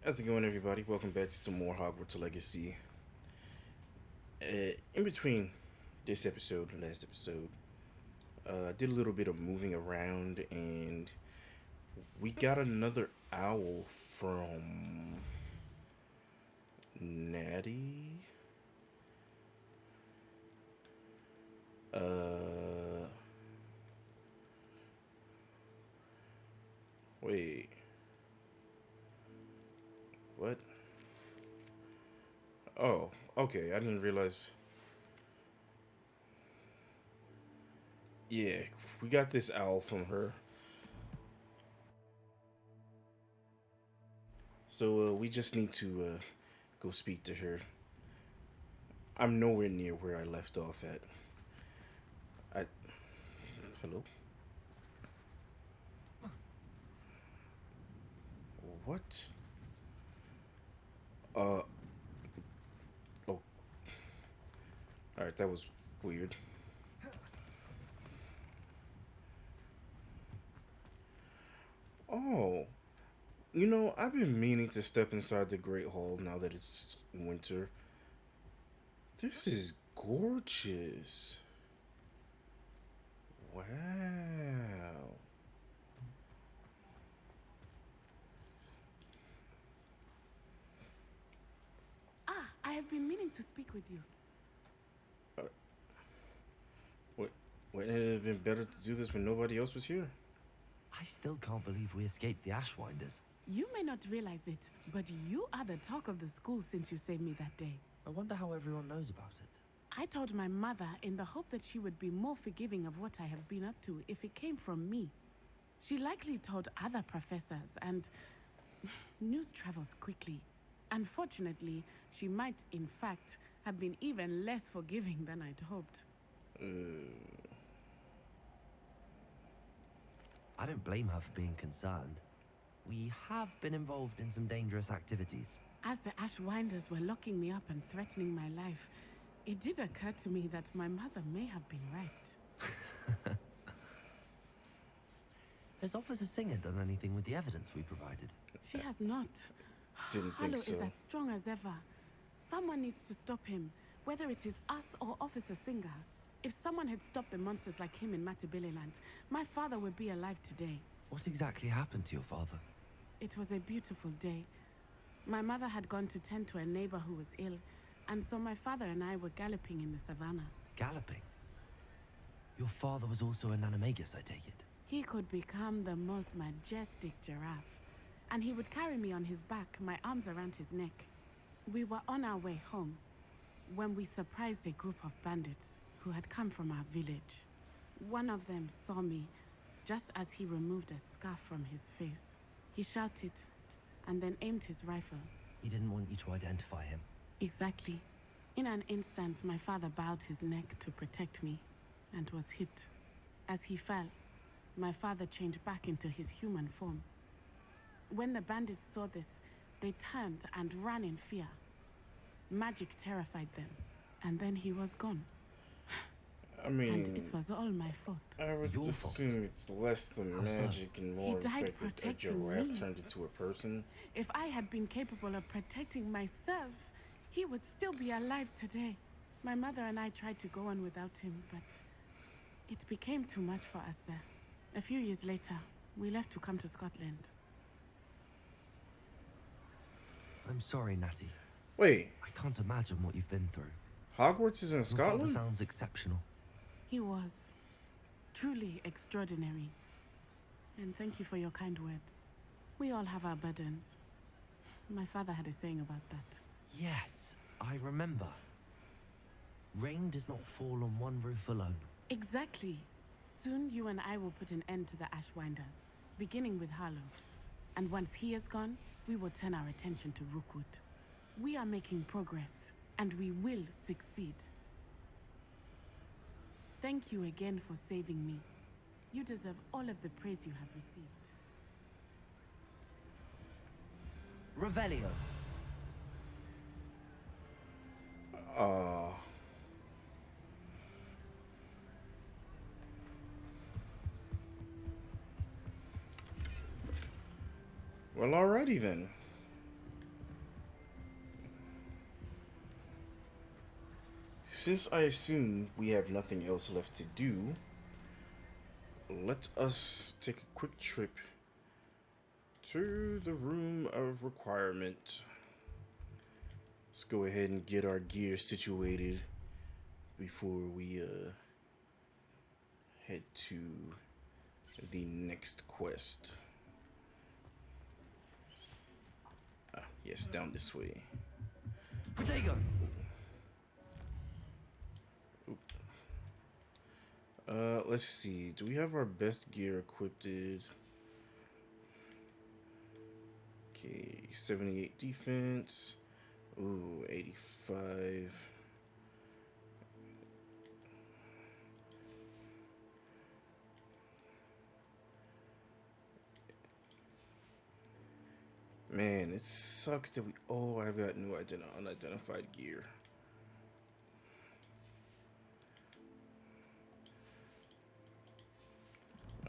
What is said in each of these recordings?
How's it going, everybody? Welcome back to some more Hogwarts Legacy. In between this episode and last episode, I did a little bit of moving around, and we got another owl from Natty. Uh, Wait, what? Oh, okay. I didn't realize. Yeah, we got this owl from her. So we just need to go speak to her. I'm nowhere near where I left off at. I Hello? What? Uh oh, alright, that was weird. Oh, I've been meaning to step inside the Great Hall now that it's winter. This is gorgeous. Wow. Ah, I have been meaning to speak with you. Uh, what? Wouldn't it have been better to do this when nobody else was here? I still can't believe we escaped the Ashwinders. You may not realize it, but you are the talk of the school since you saved me that day. I wonder how everyone knows about it. I told my mother in the hope that she would be more forgiving of what I have been up to if it came from me. She likely told other professors, and news travels quickly. Unfortunately, she might, in fact, have been even less forgiving than I'd hoped. I don't blame her for being concerned. We have been involved in some dangerous activities. As the Ashwinders were locking me up and threatening my life, it did occur to me that my mother may have been right. Has Officer Singer done anything with the evidence we provided? She has not. Didn't think Hallows so. is as strong as ever. Someone needs to stop him, whether it is us or Officer Singer. If someone had stopped the monsters like him in Matabeleland, my father would be alive today. What exactly happened to your father? It was a beautiful day. My mother had gone to tend to a neighbor who was ill, and so my father and I were galloping in the savannah. Galloping? Your father was also an animagus, I take it? He could become the most majestic giraffe, and he would carry me on his back, my arms around his neck. We were on our way home when we surprised a group of bandits who had come from our village. One of them saw me just as he removed a scarf from his face. He shouted and then aimed his rifle. He didn't want you to identify him. Exactly. In an instant, my father bowed his neck to protect me and was hit. As he fell, my father changed back into his human form. When the bandits saw this, they turned and ran in fear. Magic terrified them, and then he was gone. I mean, And it was all my fault. I would Your fault. assume it's less the How so? magic and more He the died fact that a protecting giraffe me. turned into a person. If I had been capable of protecting myself, he would still be alive today. My mother and I tried to go on without him, but it became too much for us there. A few years later, we left to come to Scotland. I'm sorry, Natty. Wait, I can't imagine what you've been through. Hogwarts is in Your father Scotland? sounds exceptional. He was truly extraordinary. And thank you for your kind words. We all have our burdens. My father had a saying about that. Yes, I remember. Rain does not fall on one roof alone. Exactly. Soon you and I will put an end to the Ashwinders, beginning with Harlow. And once he is gone, we will turn our attention to Rookwood. We are making progress, and we will succeed. Thank you again for saving me. You deserve all of the praise you have received. Revelio. Uh, well, alrighty then. since I assume we have nothing else left to do, let us take a quick trip to the room of requirement. Let's go ahead and get our gear situated before we head to the next quest. Yes, down this way. Protego! Let's see. Do we have our best gear equipped? Okay, 78 defense. Ooh, 85. Man, it sucks that we. Oh, I've got new unidentified gear.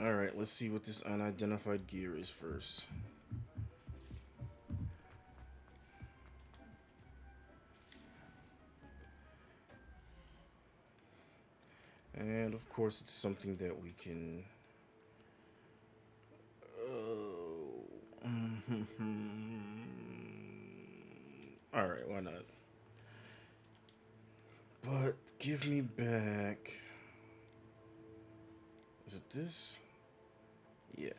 Alright, let's see what this unidentified gear is first. And of course, it's something that we can. Alright, why not? But give me back. Is it this? Yeah.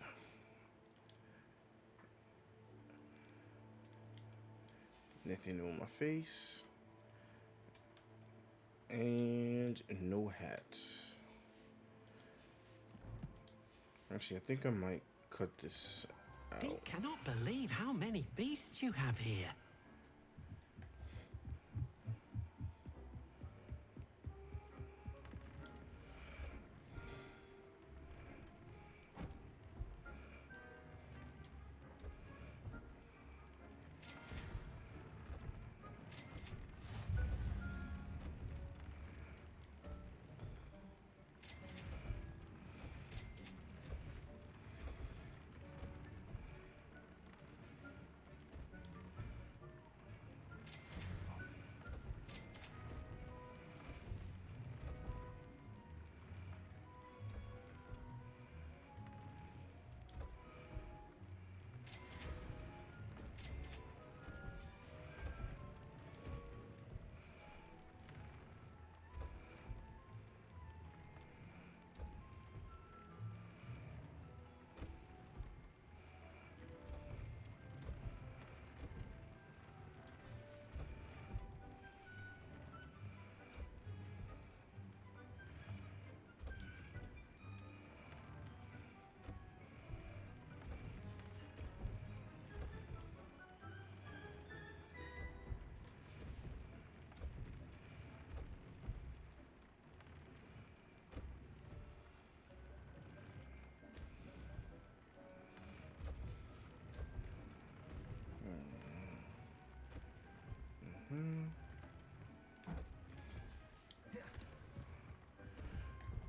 Nothing on my face. And no hat. Actually, I think I might cut this I out. cannot believe how many beasts you have here.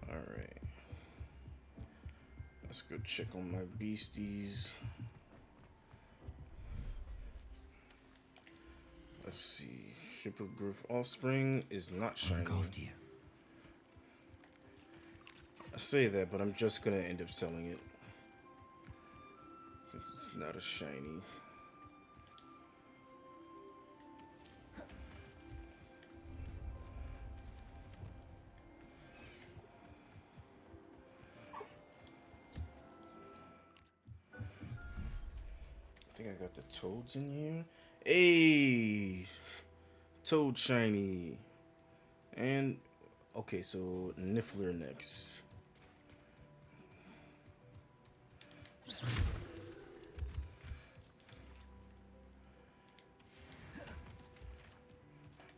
Alright. Let's go check on my beasties. Let's see. Hippogriff offspring is not shiny. Look after you. I say that, but I'm just gonna end up selling it. Since it's not a shiny. I think I got the toads in here. Hey! Toad shiny. And, okay, so Niffler next.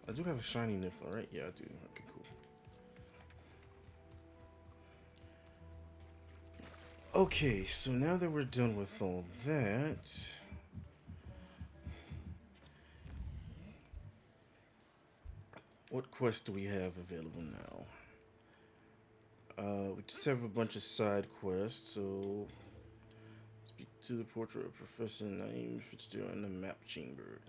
I do have a shiny Niffler, right? Yeah, I do. Okay, cool. Okay, so now that we're done with all that, what quest do we have available now? We just have a bunch of side quests, so speak to the portrait of Professor Naeem Fitzgerald in the map chamber.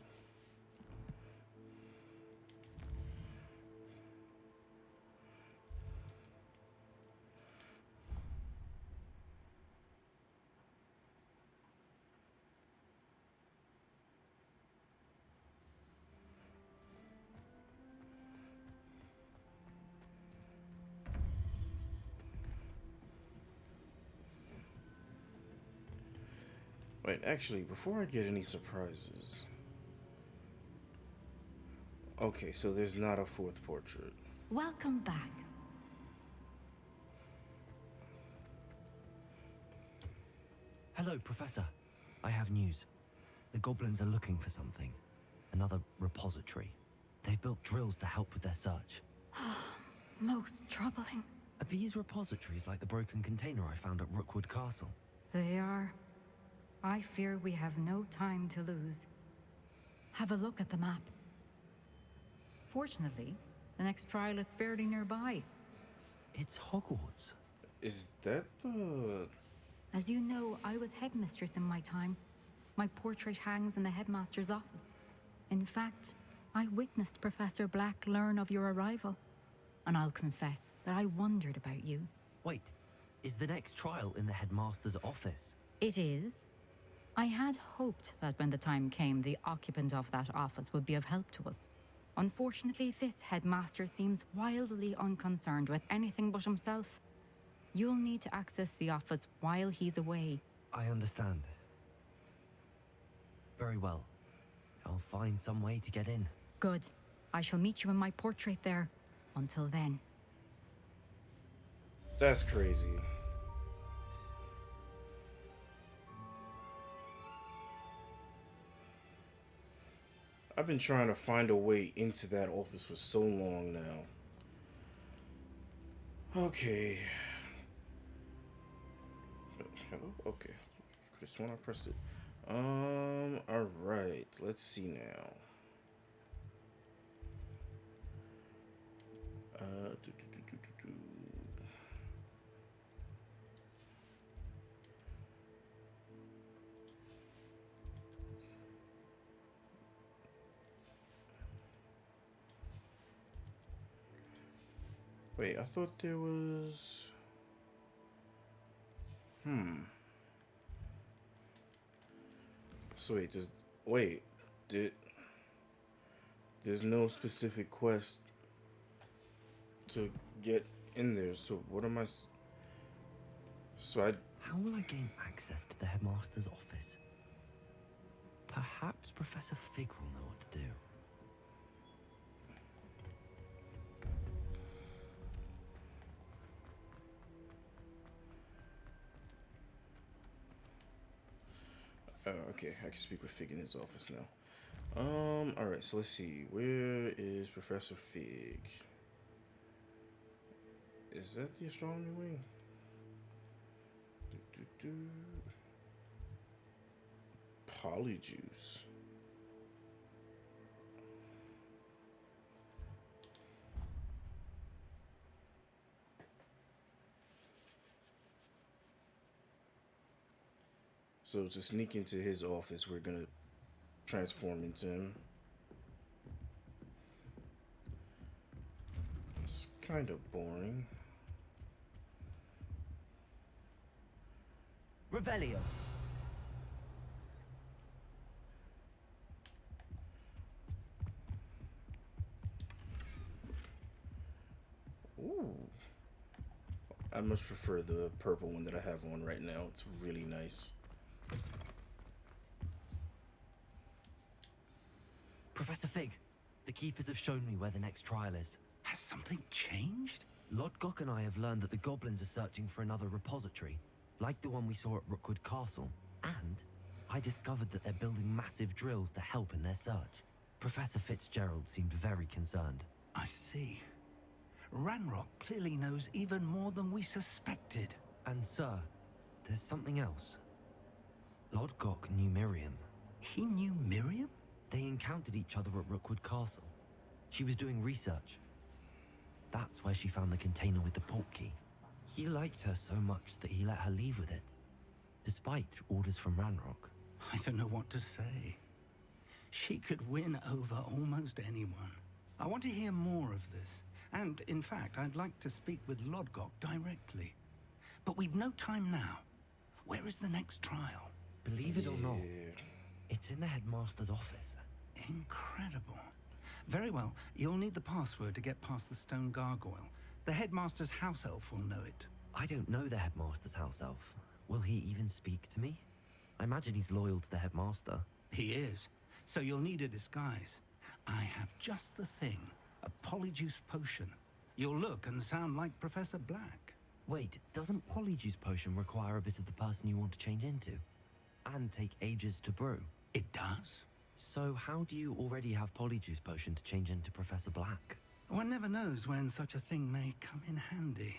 Wait, actually, before I get any surprises. Okay, so there's not a fourth portrait. Welcome back. Hello, Professor. I have news. The goblins are looking for something. Another repository. They've built drills to help with their search. Most troubling. Are these repositories like the broken container I found at Rookwood Castle? They are. I fear we have no time to lose. Have a look at the map. Fortunately, the next trial is fairly nearby. It's Hogwarts. Is that the... As you know, I was headmistress in my time. My portrait hangs in the headmaster's office. In fact, I witnessed Professor Black learn of your arrival. And I'll confess that I wondered about you. Wait, is the next trial in the headmaster's office? It is. I had hoped that when the time came, the occupant of that office would be of help to us. Unfortunately, this headmaster seems wildly unconcerned with anything but himself. You'll need to access the office while he's away. I understand. Very well. I'll find some way to get in. Good. I shall meet you in my portrait there. Until then. That's crazy. I've been trying to find a way into that office for so long now. Okay. Hello? Okay. Just when I pressed it. Alright. Let's see now. Do, do, do, do, do, do. Wait, I thought there was... So wait, there's no specific quest to get in there, so what am I... How will I gain access to the headmaster's office? Perhaps Professor Fig will know what to do. Okay, I can speak with Fig in his office now. Alright, so let's see. Where is Professor Fig? Is that the astronomy wing? Polyjuice. So to sneak into his office, we're gonna transform into him. It's kind of boring. Revelio. Ooh. I much prefer the purple one that I have on right now. It's really nice. Professor Fig, the keepers have shown me where the next trial is. Has something changed? Lodgok and I have learned that the goblins are searching for another repository, like the one we saw at Rookwood Castle. And I discovered that they're building massive drills to help in their search. Professor Fitzgerald seemed very concerned. I see. Ranrock clearly knows even more than we suspected. And sir, there's something else. Lodgok knew Miriam. He knew Miriam? They encountered each other at Rookwood Castle. She was doing research. That's where she found the container with the port key. He liked her so much that he let her leave with it, despite orders from Ranrock. I don't know what to say. She could win over almost anyone. I want to hear more of this. And, in fact, I'd like to speak with Lodgok directly. But we've no time now. Where is the next trial? Believe it or not, it's in the headmaster's office. Incredible. Very well. You'll need the password to get past the stone gargoyle. The headmaster's house elf will know it. I don't know the headmaster's house elf. Will he even speak to me? I imagine he's loyal to the headmaster. He is. So you'll need a disguise. I have just the thing. A polyjuice potion. You'll look and sound like Professor Black. Wait, doesn't Polyjuice Potion require a bit of the person you want to change into? And take ages to brew? It does? So how do you already have Polyjuice Potion to change into Professor Black? One never knows when such a thing may come in handy.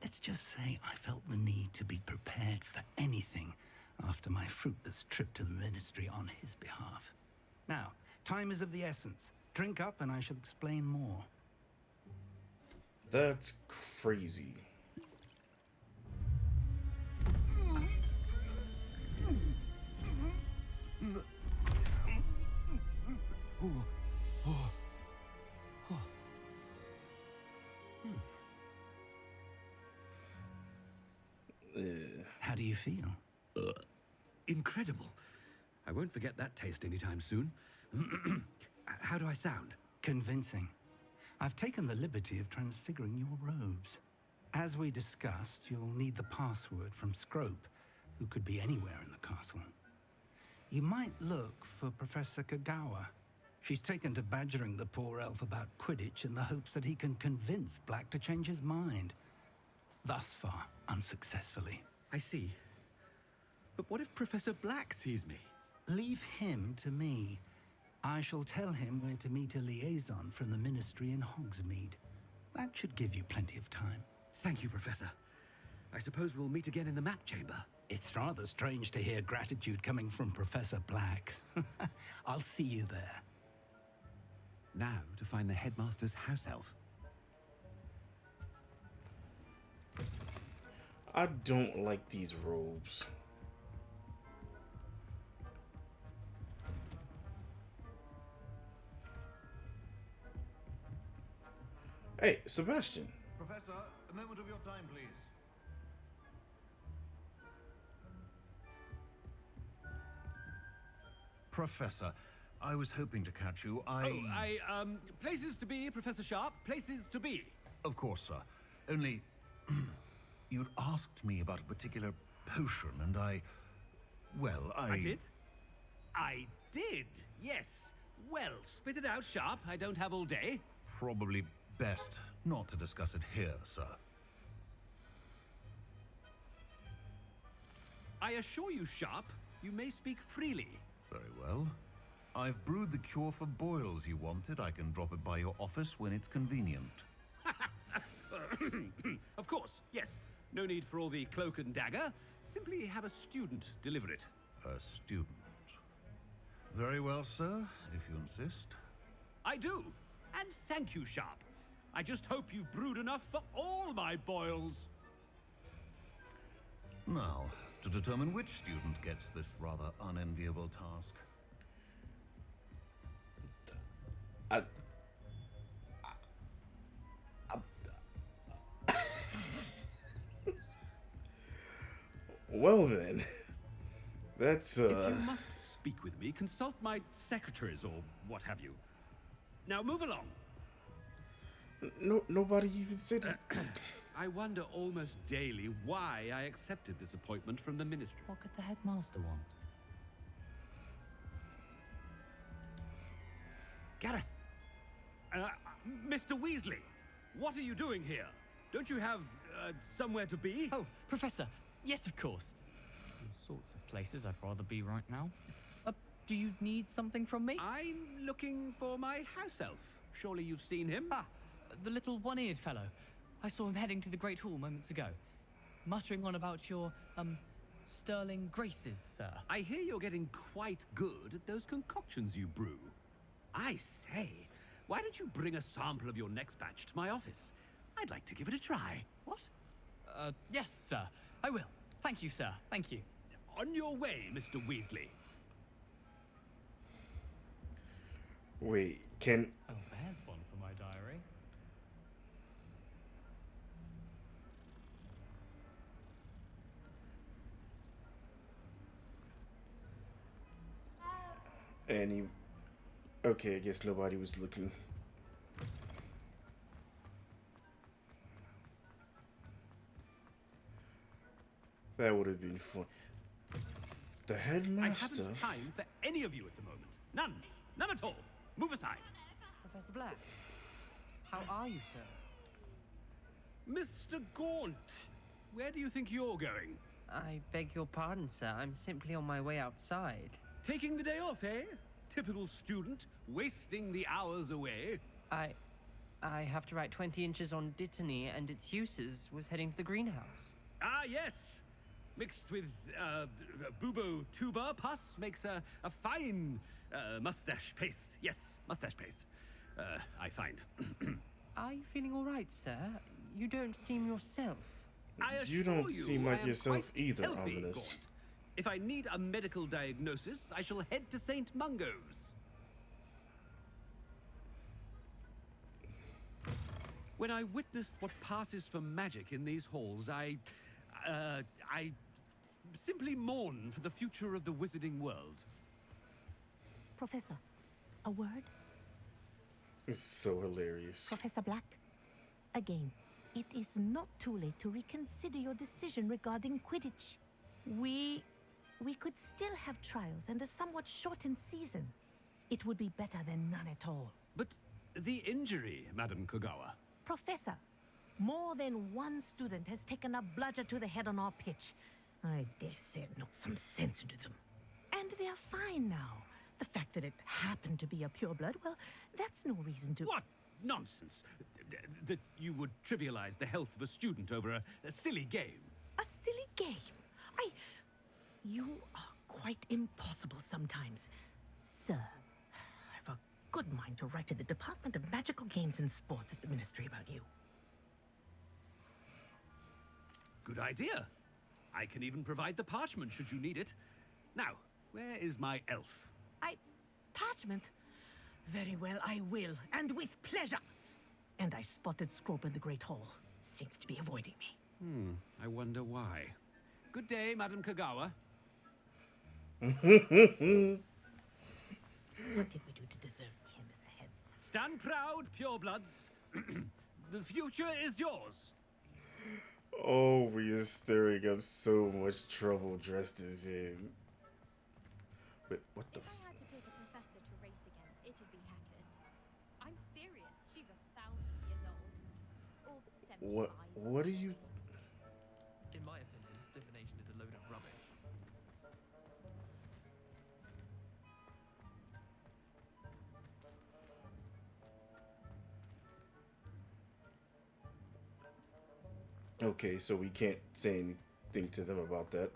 Let's just say I felt the need to be prepared for anything after my fruitless trip to the Ministry on his behalf. Now, time is of the essence. Drink up and I shall explain more. That's crazy. How do you feel? Incredible. I won't forget that taste anytime soon. How do I sound? Convincing. I've taken the liberty of transfiguring your robes. As we discussed, you'll need the password from Scrope, who could be anywhere in the castle. You might look for Professor Kagawa. She's taken to badgering the poor elf about Quidditch in the hopes that he can convince Black to change his mind. Thus far, unsuccessfully. I see. But what if Professor Black sees me? Leave him to me. I shall tell him where to meet a liaison from the Ministry in Hogsmeade. That should give you plenty of time. Thank you, Professor. I suppose we'll meet again in the map chamber. It's rather strange to hear gratitude coming from Professor Black. I'll see you there. Now to find the headmaster's house elf. I don't like these robes. Hey, Sebastian. Professor, a moment of your time, please. Professor, I was hoping to catch you. Places to be, Professor Sharp. Places to be. Of course, sir. Only, you'd asked me about a particular potion, and well, I did? I did, yes. Well, spit it out, Sharp. I don't have all day. Probably best not to discuss it here, sir. I assure you, Sharp, you may speak freely. Very well. I've brewed the cure for boils you wanted. I can drop it by your office when it's convenient. Of course, yes. No need for all the cloak and dagger. Simply have a student deliver it. A student. Very well, sir, if you insist. I do. And thank you, Sharp. I just hope you've brewed enough for all my boils. Now, to determine which student gets this rather unenviable task. Well then, that's If you must speak with me, consult my secretaries or what have you. Now move along. nobody even said it. I wonder almost daily why I accepted this appointment from the ministry. What could the headmaster want? Gareth! Mr. Weasley! What are you doing here? Don't you have, somewhere to be? Oh, Professor. Yes, of course. All sorts of places I'd rather be right now. Do you need something from me? I'm looking for my house elf. Surely you've seen him? Ah, the little one-eared fellow. I saw him heading to the Great Hall moments ago. Muttering on about your, sterling graces, sir. I hear you're getting quite good at those concoctions you brew. I say, why don't you bring a sample of your next batch to my office? I'd like to give it a try. What? Yes, sir. I will. Thank you, sir. Thank you. On your way, Mr. Weasley. Wait, can... Oh, there's one for my diary. Any... Okay, I guess nobody was looking. That would have been fun. The I headmaster. haven't time for any of you at the moment. None. None at all. Move aside. Professor Black, how are you, sir? Mr. Gaunt, where do you think you're going? I beg your pardon, sir. I'm simply on my way outside. Taking the day off, eh? Typical student, wasting the hours away. I have to write 20 inches on Dittany and its uses. Was heading to the greenhouse. Ah, yes. Mixed with bubo tuber pus makes a fine mustache paste. Yes, mustache paste. I find. Are you feeling all right, sir? You don't seem yourself. You don't seem like I am yourself quite either, healthy, Ominous. Gaunt. If I need a medical diagnosis, I shall head to St. Mungo's. When I witness what passes for magic in these halls, I simply mourn for the future of the wizarding world. Professor, a word? It's so hilarious. Professor Black? Again, it is not too late to reconsider your decision regarding Quidditch. We could still have trials and a somewhat shortened season. It would be better than none at all. But the injury, Madam Kogawa. Professor, more than one student has taken a bludger to the head on our pitch. I dare say it knocked some sense into them. And they're fine now. The fact that it happened to be a pureblood, well, that's no reason to... What nonsense! That you would trivialize the health of a student over a silly game. A silly game? You are quite impossible sometimes. Sir, I've a good mind to write to the Department of Magical Games and Sports at the Ministry about you. Good idea. I can even provide the parchment should you need it. Now, where is my elf? Parchment? Very well, I will, and with pleasure. And I spotted Scrope in the Great Hall. Seems to be avoiding me. I wonder why. Good day, Madam Kogawa. What did we do to deserve him as a head? Stand proud, purebloods. The future is yours. Oh, we are stirring up so much trouble dressed as him. Wait, what the If I had to pick a professor to race against, it'd be Hackett. I'm serious. She's 1,000 years old. Or 75. What are you... In my opinion, divination is a load of rubbish. Okay, so we can't say anything to them about that.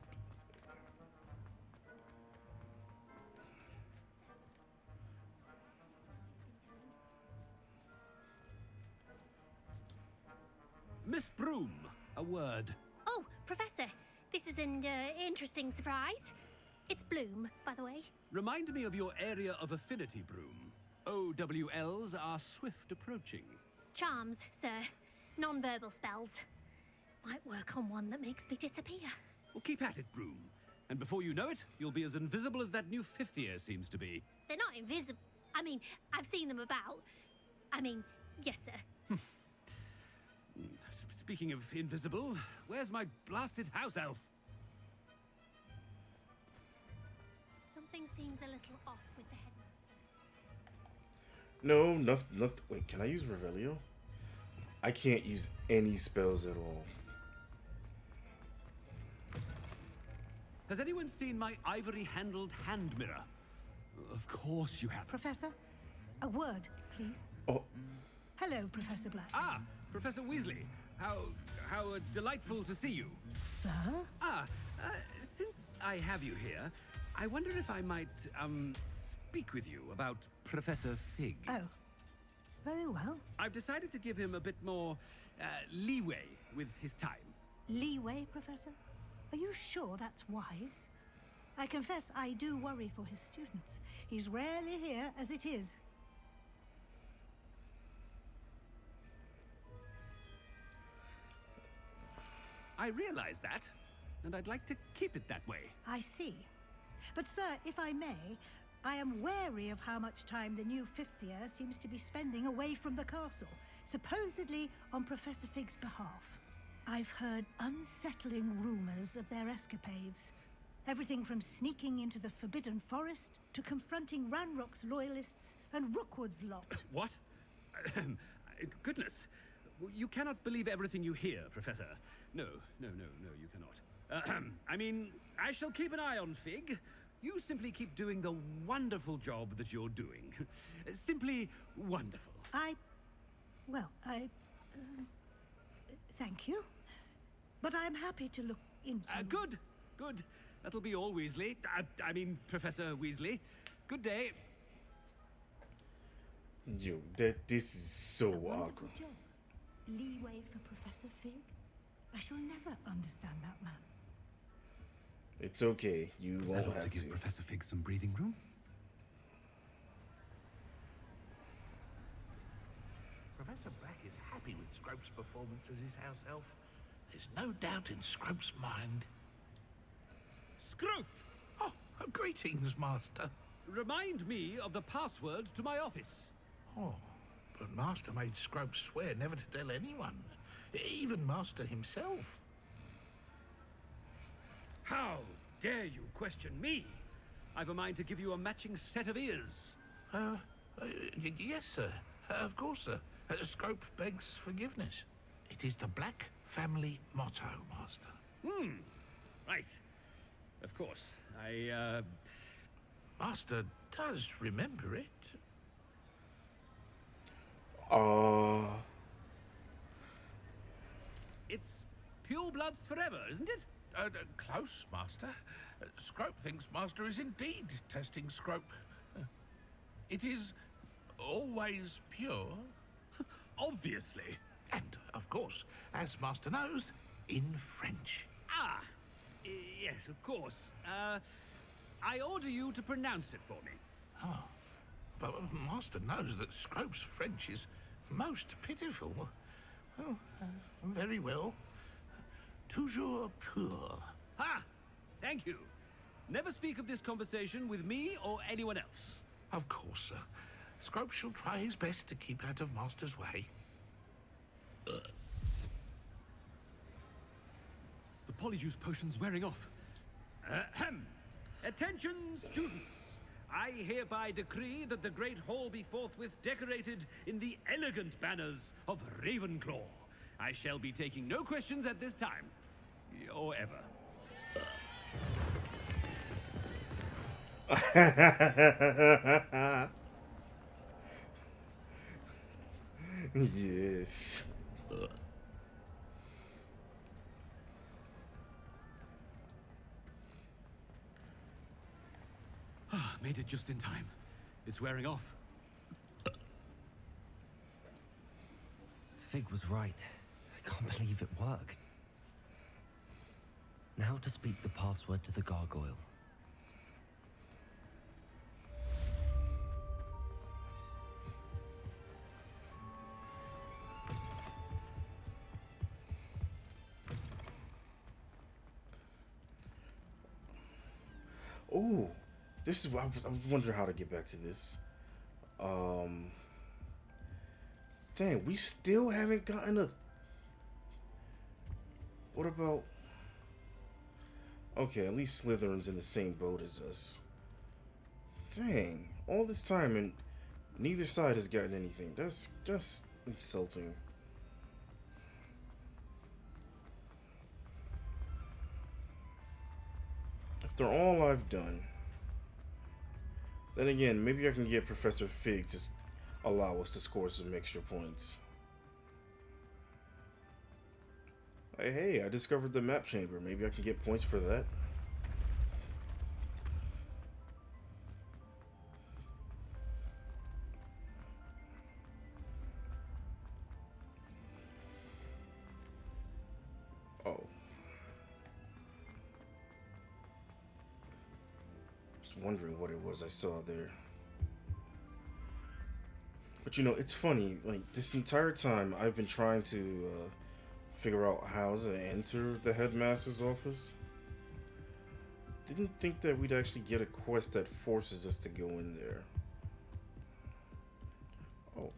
Miss Broom, a word. Oh, Professor, this is an interesting surprise. It's Bloom, by the way. Remind me of your area of affinity, Broom. OWLs are swift approaching. Charms, sir. Non-verbal spells. Might work on one that makes me disappear. Well, keep at it, Broom. And before you know it, you'll be as invisible as that new fifth year seems to be. They're not invisible. I mean, I've seen them about. Yes, sir. Speaking of invisible, where's my blasted house elf? Something seems a little off with the head. No, nothing. Wait, can I use Revelio? I can't use any spells at all. Has anyone seen my ivory-handled hand mirror? Of course you have. Professor, a word, please. Oh, Hello, Professor Black. Ah, Professor Weasley. How delightful to see you. Sir? Since I have you here, I wonder if I might, speak with you about Professor Fig. Oh, very well. I've decided to give him a bit more, leeway with his time. Leeway, Professor? Are you sure that's wise? I confess I do worry for his students. He's rarely here as it is. I realize that, and I'd like to keep it that way. I see. But, sir, if I may, I am wary of how much time the new fifth year seems to be spending away from the castle, supposedly on Professor Fig's behalf. I've heard unsettling rumors of their escapades. Everything from sneaking into the Forbidden Forest to confronting Ranrock's loyalists and Rookwood's lot. What? Goodness. You cannot believe everything you hear, Professor. No, you cannot. I mean, I shall keep an eye on Fig. You simply keep doing the wonderful job that you're doing. Simply wonderful. Thank you. But I'm happy to look into... Good. That'll be all, Weasley. I mean, Professor Weasley. Good day. Yo, this is so Wonderful awkward. job. Leeway for Professor Fig? I shall never understand that man. It's okay. You won't I'd have to give to. Professor Fig some breathing room. Professor Black is happy with Scrope's performance as his house elf. There's no doubt in Scrope's mind. Scrope! Oh, greetings, Master. Remind me of the password to my office. Oh, but Master made Scrope swear never to tell anyone, even Master himself. How dare you question me? I've a mind to give you a matching set of ears. Yes, sir. Of course, sir. Scrope begs forgiveness. It is the Black family motto, Master. Right. Of course. Master does remember it. It's pure bloods forever, isn't it? Close, Master. Scrope thinks Master is indeed testing Scrope. It is always pure. Obviously. And, of course, as Master knows, in French. Yes, of course. I order you to pronounce it for me. Oh, but Master knows that Scrope's French is most pitiful. Oh, very well. Toujours pur. Thank you. Never speak of this conversation with me or anyone else. Of course, sir. Scrope shall try his best to keep out of Master's way. The polyjuice potion's wearing off. Attention, students. I hereby decree that the Great Hall be forthwith decorated in the elegant banners of Ravenclaw. I shall be taking no questions at this time. Or ever. Yes. Made it just in time. It's wearing off. Fig was right. I can't believe it worked. Now to speak the password to the gargoyle. Oh, this is what I was wondering how to get back to this. Dang, we still haven't gotten a. What about? Okay, at least Slytherin's in the same boat as us. Dang, all this time and neither side has gotten anything. That's just insulting. After all I've done. Then again, maybe I can get Professor Fig to allow us to score some extra points. Hey, I discovered the map chamber. Maybe I can get points for that. Oh. Just wondering what it was I saw there. But you know, it's funny, like, this entire time I've been trying to figure out how to enter the headmaster's office. Didn't think that we'd actually get a quest that forces us to go in there. Oh.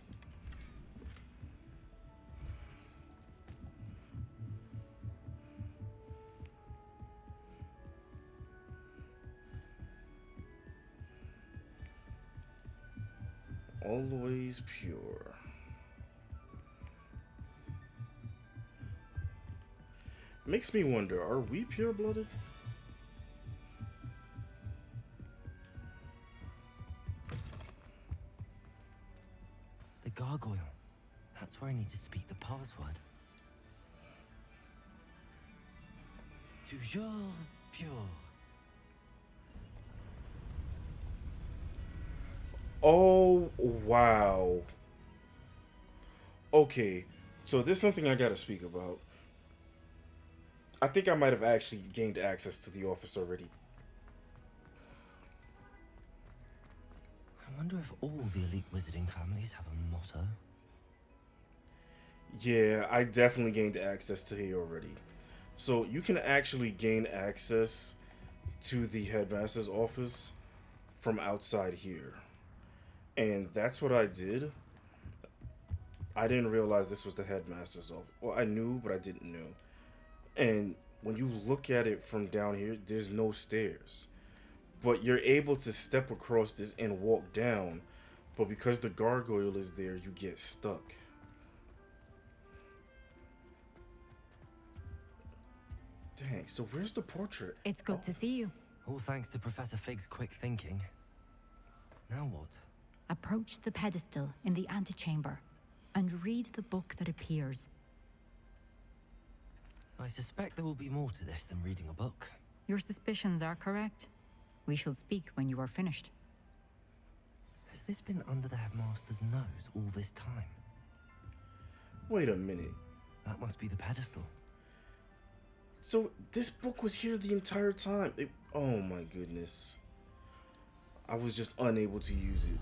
Always pure. Makes me wonder, are we pure-blooded? The gargoyle. That's where I need to speak the password. Toujours pure. Oh, wow. Okay, so there's something I gotta speak about. I think I might have actually gained access to the office already. I wonder if all the elite wizarding families have a motto. Yeah, I definitely gained access to here already. So you can actually gain access to the headmaster's office from outside here. And that's what I did. I didn't realize this was the headmaster's office. Well, I knew, but I didn't know. And when you look at it from down here, there's no stairs. But you're able to step across this and walk down. But because the gargoyle is there, you get stuck. Dang, so where's the portrait? It's good to see you. All thanks to Professor Fig's quick thinking. Now what? Approach the pedestal in the antechamber and read the book that appears. I suspect there will be more to this than reading a book. Your suspicions are correct. We shall speak when you are finished. Has this been under the headmaster's nose all this time? Wait a minute. That must be the pedestal. So this book was here the entire time. Oh my goodness. I was just unable to use it.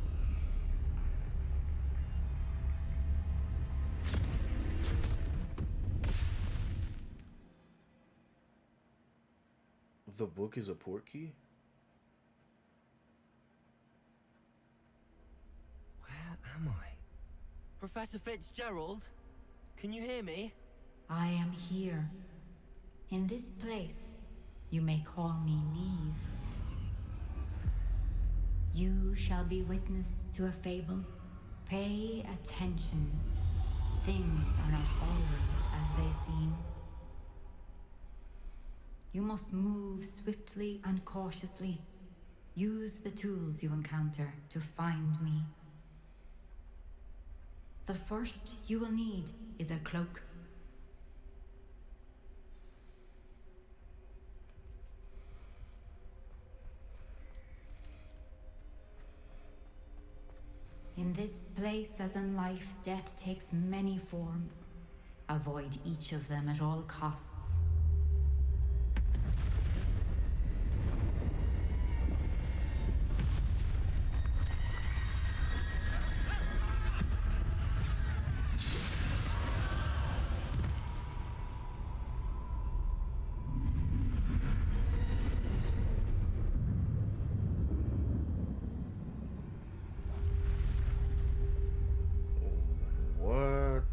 The book is a portkey? Where am I? Professor Fitzgerald? Can you hear me? I am here. In this place, you may call me Neve. You shall be witness to a fable. Pay attention. Things are not always as they seem. You must move swiftly and cautiously. Use the tools you encounter to find me. The first you will need is a cloak. In this place, as in life, death takes many forms. Avoid each of them at all costs. What?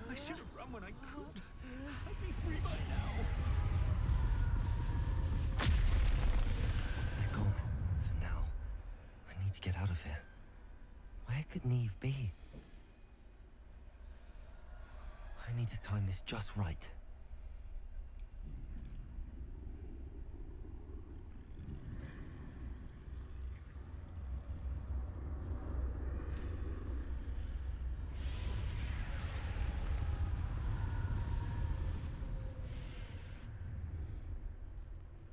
I should have run when I could. I'd be free by now. They're gone. For now. I need to get out of here. Where could Neve be? I need to time this just right.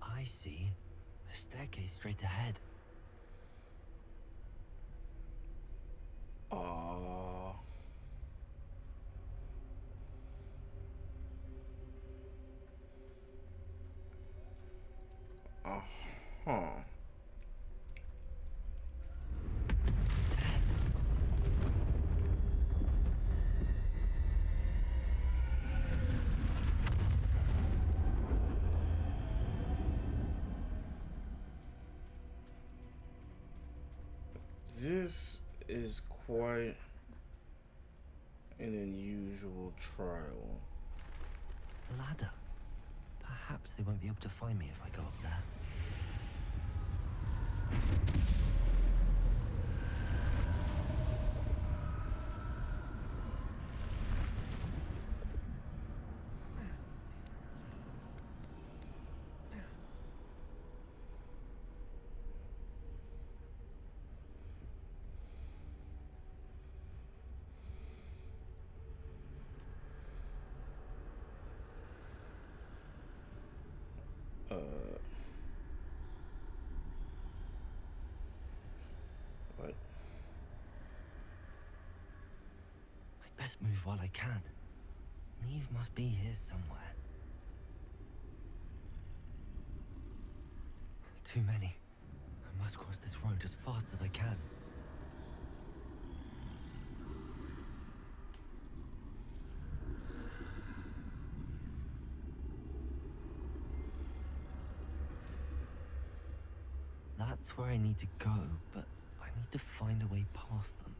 I see a staircase straight ahead. Huh. This is quite an unusual trial. Ladder. Perhaps they won't be able to find me if I go up there. What? I'd best move while I can. Neve must be here somewhere. Too many. I must cross this road as fast as I can. That's where I need to go, but I need to find a way past them.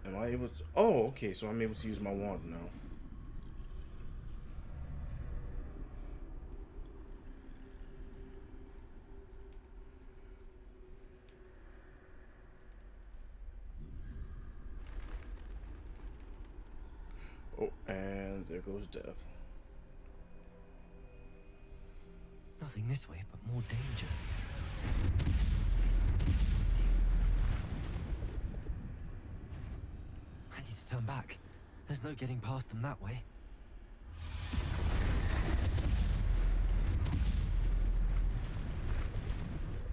Am I able to? Oh, okay, so I'm able to use my wand now. Oh, and there goes death. Nothing this way, but more danger. I need to turn back. There's no getting past them that way.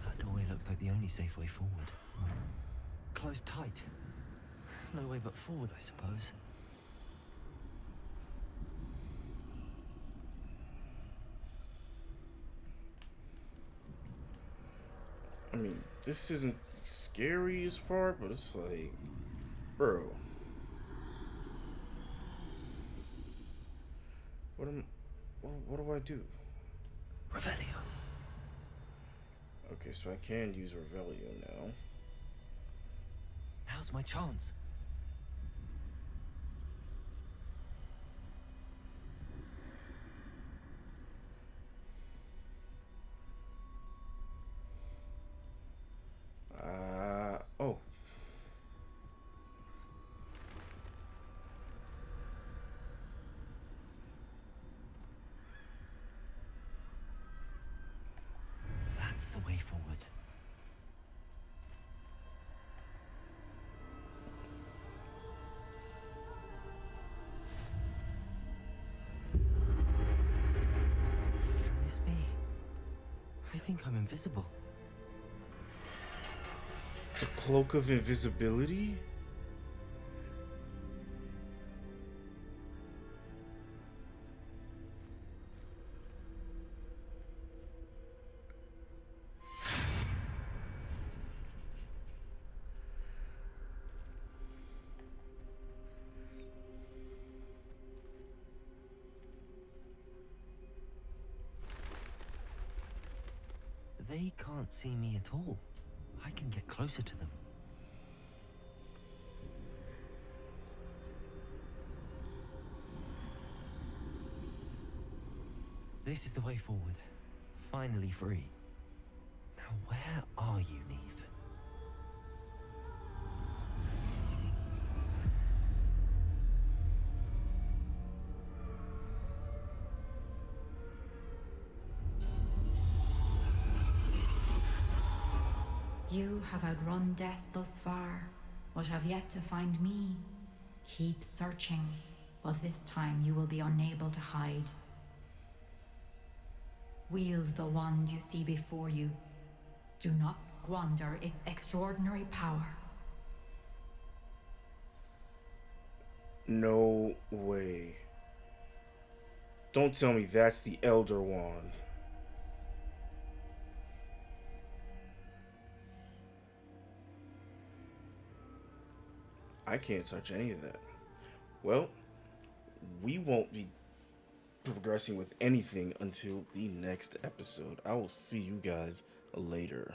That doorway looks like the only safe way forward. Closed tight. No way but forward, I suppose. I mean, this isn't the scariest part, but it's like, bro. What do I do? Revelio. Okay, so I can use Revelio now. Now's my chance. Oh. That's the way forward. Can this be? I think I'm invisible. The cloak of invisibility? They can't see me at all. I can get closer to them. This is the way forward. Finally free. Now where are you, Neve? You have outrun death thus far, but have yet to find me. Keep searching, but this time you will be unable to hide. Wield the wand you see before you. Do not squander its extraordinary power. No way. Don't tell me that's the Elder Wand. I can't touch any of that. Well, we won't be progressing with anything until the next episode. I will see you guys later.